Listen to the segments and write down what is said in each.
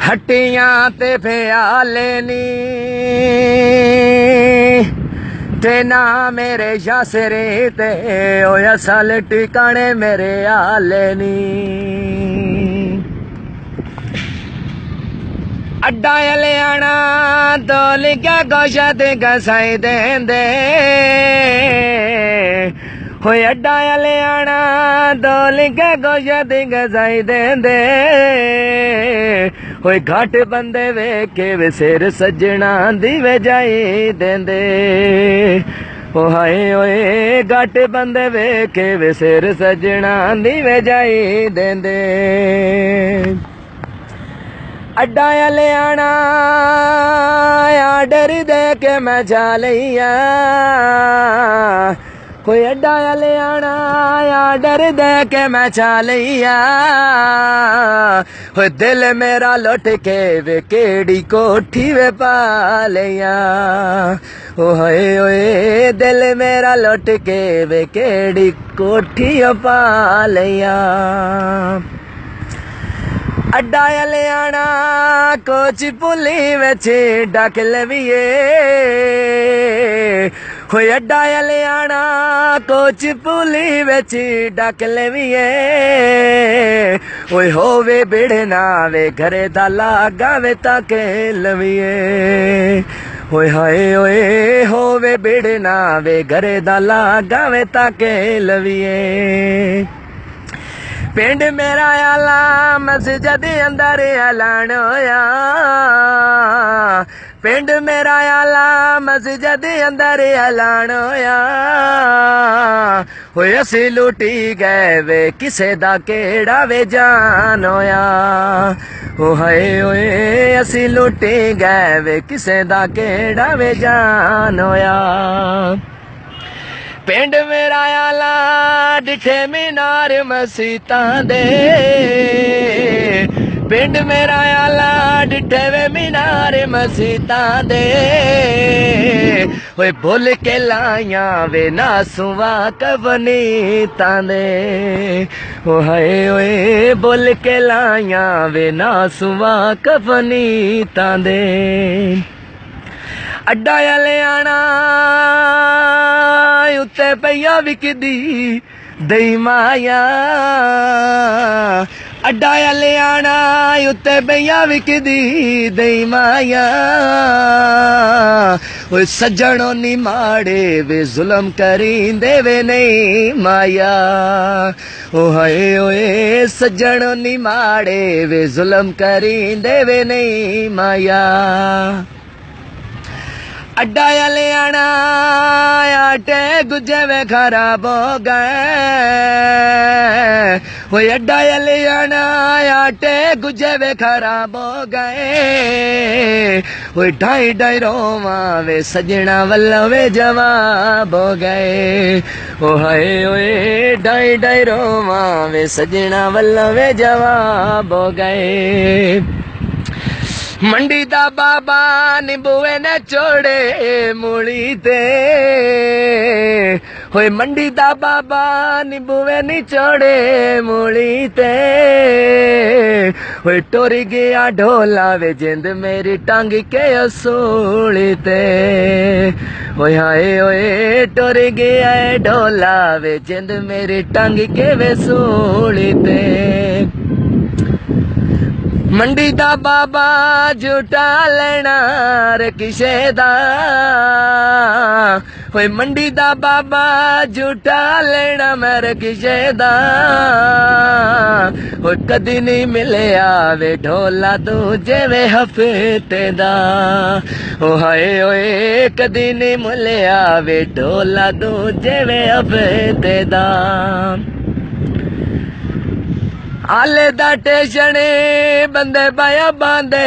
खट्टियां ते प्याले नी ते ना मेरे शासरे ते ओ असल ठिकाने मेरे आले नी अड्डा लियाना तो लिखा गोशत गसाई देंदे होए अड्डा लियाना तो लिखा गोशत गसाई देंदे होए घट बंदे वेखे वे सिर सजना दी वे जाई देंदे ओ हाय ओए घट बंदे वेखे वे सिर सजना दी वे जाई देंदे अड्डा लियाना आर्डर दे के मैं जा लिया कोई अड्डा लियाना आर्डर दे के मैं जा लिया हो दिल मेरा लुट के वे केड़ी कोठी वे पा लिया ओ हाय ओए दिल मेरा लुट के वे केड़ी कोठी पा लिया अड्डा लियाना कोच पुली विच डक लविए होए अड्डा लियाना कोच पुली विच डक लविए ओए होवे बिड़ना वे घरे दा लागा वे ताके लविए ओए हाय ओए होवे बिड़ना वे घरे दा लागा वे ताके लविए पिंड मेरा आला मस्जिद अंदर ऐलान होया पिंड मेरा आला मस्जिद अंदर ऐलान होया होए असी लुटी गए वे किसे दा केड़ा वे जान होया ओ हाय ओए असी लुटी गए वे किसे दा केड़ा वे जान होया पिंड मेरा आला डिठे मीनार मसीतां दे पिंड मेरा आला डिठे वे मीनार मसीतां दे ओए भुल के लाया वे नासुआ कवनीतां दे ओ हाय ओए भुल के लाया वे नासुआ कवनीतां दे अड्डा लियाना उत्ते पईया विकदी दई माया अड्डा लियाना उत्ते पईया विकदी दई माया ओए सज्जणों नी माड़े वे जुल्म करींदे वे नहीं माया ओ हाय ओए सज्जणों नी माड़े वे जुल्म करींदे वे नहीं माया अड्डा लियाना आटे गुजे वे खराब हो गए वो अड्डा लियाना आटे गुजे वे खराब हो गए वो ढाई ढाई रोवा वे सजना वल्ला वे जवाब हो गए ओ हाय ओए ढाई ढाई रोवा वे सजना वल्ला वे जवाब हो गए मंडी दा बाबा निबुए ने चोड़े मूली ते होए मंडी दा बाबा निबुए नी चोड़े मूली ते होए टुर गया ढोला वे जिंद मेरी टांग के असूली ते होए हाय ओए टुर गया ढोला वे जिंद मेरी टांग के वे सूली ते मंडी दा बाबा झूठा लेना रे किसे दा होए मंडी दा बाबा झूठा लेना मेरे किसे दा होए कदी नहीं मिलया वे ढोला दूजे वे हफ्ते दा ओ हाय ओए कदी नहीं मिलया वे ढोला दूजे वे हफ्ते दा आले दा टेशन बंदे पाया बांधे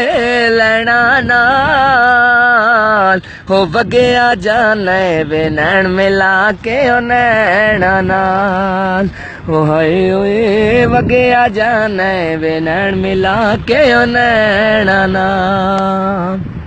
लैना नाल हो वगया जाने वे नैन मिला के ओ नैना नाल ओ हाय ओए वगया जाने वे नैन मिला के ओ नैना नाल।